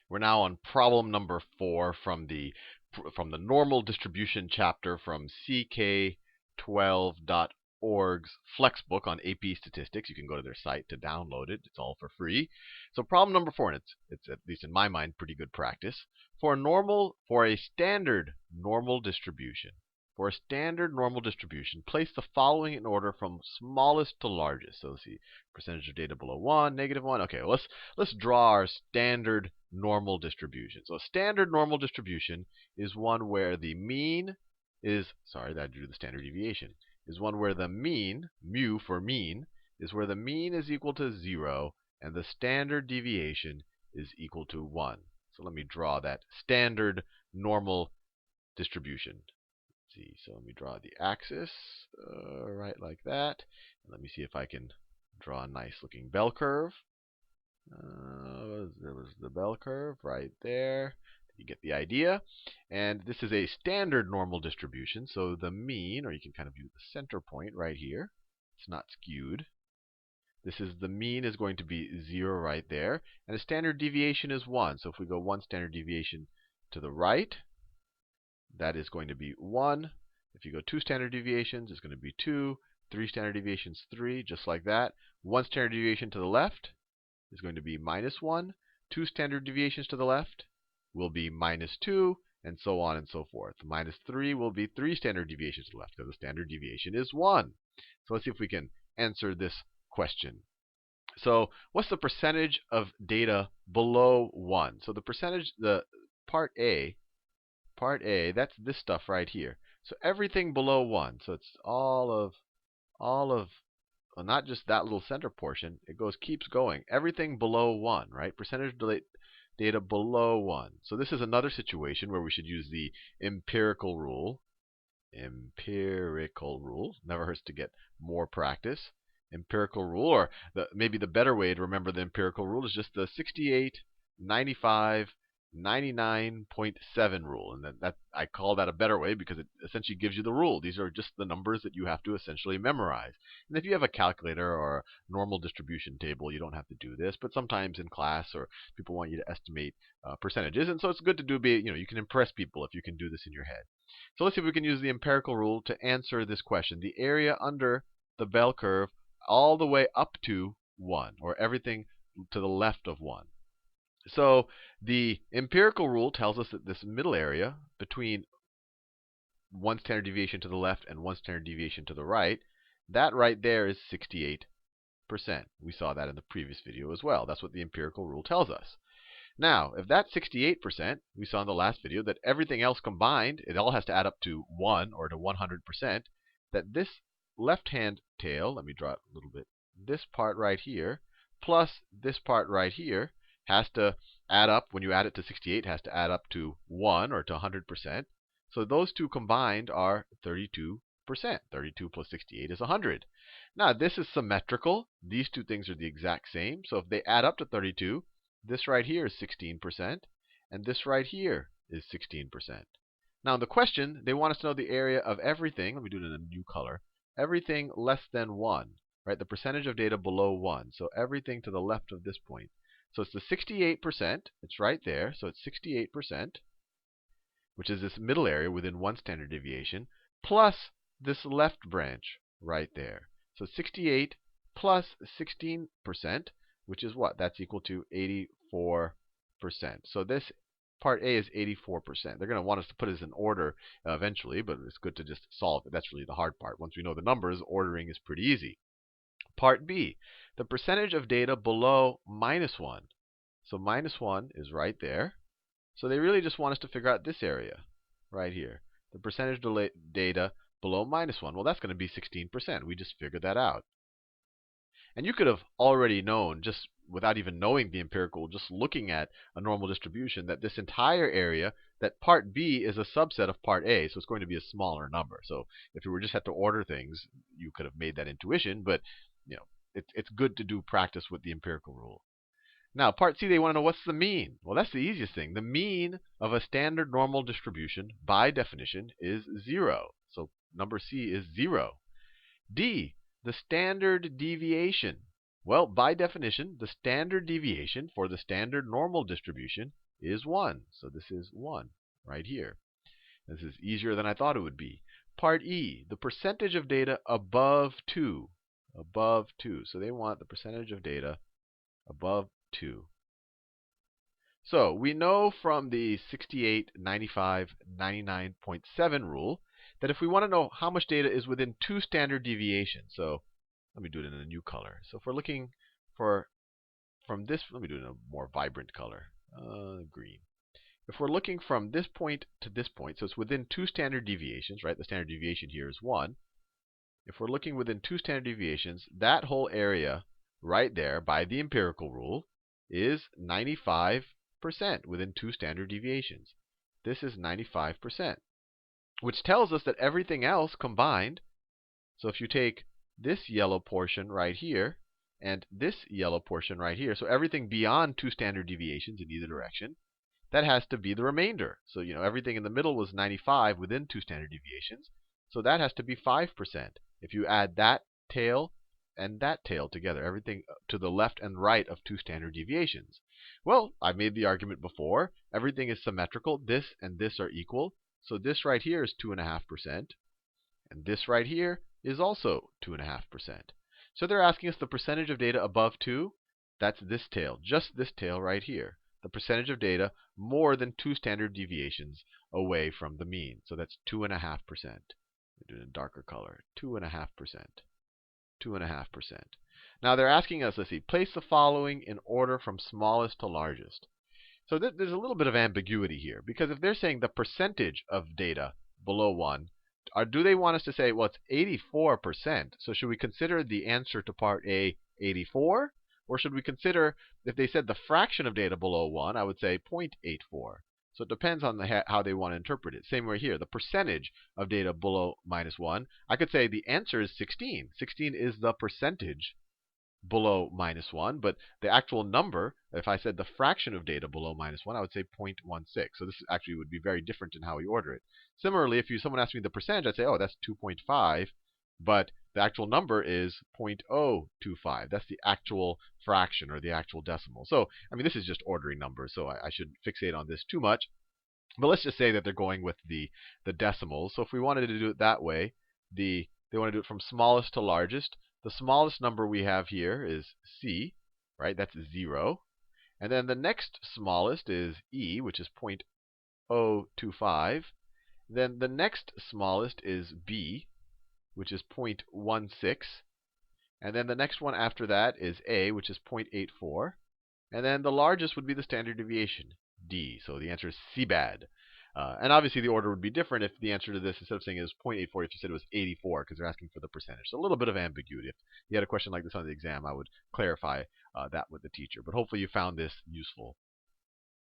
We're now on problem number 4 from the normal distribution chapter from ck12.org's Flexbook on AP Statistics. You can go to their site to download it. It's all for free. So problem number 4, and it's at least in my mind pretty good practice. For a standard normal distribution. For a standard normal distribution, place the following in order from smallest to largest. So let's see, percentage of data below 1, -1. Okay, well, let's draw our standard normal distribution. So a standard normal distribution is one where the mean is, sorry, that drew the standard deviation, is one where the mean, mu for mean, is where the mean is equal to 0 and the standard deviation is equal to 1. So let me draw that standard normal distribution. See, so let me draw the axis right like that. And let me see if I can draw a nice looking bell curve. There was the bell curve right there. You get the idea. And this is a standard normal distribution. So the mean, or you can kind of view the center point right here. It's not skewed. This is the mean is going to be 0 right there. And the standard deviation is 1. So if we go 1 standard deviation to the right, that is going to be 1. If you go 2 standard deviations, it's going to be 2. 3 standard deviations, 3, just like that. 1 standard deviation to the left is going to be -1. 2 standard deviations to the left will be -2, and so on and so forth. -3 will be 3 standard deviations to the left, because the standard deviation is 1. So let's see if we can answer this question. So what's the percentage of data below 1? So the percentage, the part A, that's this stuff right here. So everything below 1. So it's all of, well, not just that little center portion. It keeps going. Everything below 1, right? Percentage data below 1. So this is another situation where we should use the empirical rule. Empirical rule. Never hurts to get more practice. Empirical rule, or maybe the better way to remember the empirical rule is just the 68, 95, 99.7 rule. And that I call that a better way because it essentially gives you the rule. These are just the numbers that you have to essentially memorize. And if you have a calculator or a normal distribution table, you don't have to do this. But sometimes in class or people want you to estimate percentages. And so it's good to do, you can impress people if you can do this in your head. So let's see if we can use the empirical rule to answer this question. The area under the bell curve all the way up to 1, or everything to the left of 1. So the empirical rule tells us that this middle area between 1 standard deviation to the left and 1 standard deviation to the right, that right there is 68%. We saw that in the previous video as well. That's what the empirical rule tells us. Now, if that's 68%, we saw in the last video that everything else combined, it all has to add up to 1 or to 100%, that this left-hand tail, let me draw it a little bit, this part right here, plus this part right here, has to add up, when you add it to 68, has to add up to 1 or to 100%. So those two combined are 32%. 32 plus 68 is 100. Now, this is symmetrical. These two things are the exact same. So if they add up to 32, this right here is 16%, and this right here is 16%. Now, in the question, they want us to know the area of everything. Let me do it in a new color. Everything less than 1, right? The percentage of data below 1. So everything to the left of this point. So it's the 68%. It's right there. So it's 68%, which is this middle area within 1 standard deviation, plus this left branch right there. So 68 plus 16%, which is what? That's equal to 84%. So this part A is 84%. They're going to want us to put this in order eventually, but it's good to just solve it. That's really the hard part. Once we know the numbers, ordering is pretty easy. Part B, the percentage of data below -1. So -1 is right there. So they really just want us to figure out this area right here. The percentage data below -1. Well, that's going to be 16%. We just figured that out. And you could have already known, just without even knowing the empirical, just looking at a normal distribution, that this entire area, that part B is a subset of part A, so it's going to be a smaller number. So if you were just had to order things, you could have made that intuition, but it's good to do practice with the empirical rule. Now, part C, they want to know what's the mean. Well, that's the easiest thing. The mean of a standard normal distribution, by definition, is 0. So number C is 0. D, the standard deviation. Well, by definition, the standard deviation for the standard normal distribution is 1. So this is 1 right here. This is easier than I thought it would be. Part E, the percentage of data above 2. Above 2. So they want the percentage of data above 2. So we know from the 68, 95, 99.7 rule that if we want to know how much data is within 2 standard deviations, so let me do it in a new color. So if we're looking for from this, let me do it in a more vibrant color, green. If we're looking from this point to this point, so it's within 2 standard deviations, right? The standard deviation here is 1. If we're looking within 2 standard deviations, that whole area right there by the empirical rule is 95% within 2 standard deviations. This is 95%, which tells us that everything else combined, so if you take this yellow portion right here and this yellow portion right here, so everything beyond 2 standard deviations in either direction, that has to be the remainder. So, everything in the middle was 95 within 2 standard deviations. So that has to be 5%. If you add that tail and that tail together, everything to the left and right of 2 standard deviations. Well, I made the argument before. Everything is symmetrical. This and this are equal. So this right here is 2.5%. And this right here is also 2.5%. So they're asking us the percentage of data above 2. That's this tail, just this tail right here. The percentage of data more than 2 standard deviations away from the mean. So that's 2.5%. We're doing a darker color. 2.5%. 2.5%. Now they're asking us, let's see, place the following in order from smallest to largest. So there's a little bit of ambiguity here, because if they're saying the percentage of data below 1, do they want us to say, well, it's 84%, so should we consider the answer to part A 84? Or should we consider, if they said the fraction of data below 1, I would say 0.84. So it depends on how they want to interpret it. Same way here, the percentage of data below -1, I could say the answer is 16. 16 is the percentage below -1, but the actual number, if I said the fraction of data below -1, I would say 0.16. So this actually would be very different in how we order it. Similarly, if someone asked me the percentage, I'd say, oh, that's 2.5, but the actual number is 0.025. That's the actual fraction or the actual decimal. So, this is just ordering numbers, so I shouldn't fixate on this too much. But let's just say that they're going with the decimals. So if we wanted to do it that way, they want to do it from smallest to largest. The smallest number we have here is C, right? That's 0. And then the next smallest is E, which is 0.025. Then the next smallest is B, which is 0.16. And then the next one after that is A, which is 0.84. And then the largest would be the standard deviation, D. So the answer is CBAD. And obviously the order would be different if the answer to this, instead of saying it was 0.84, if you said it was 84, because they're asking for the percentage. So a little bit of ambiguity. If you had a question like this on the exam, I would clarify that with the teacher. But hopefully you found this useful.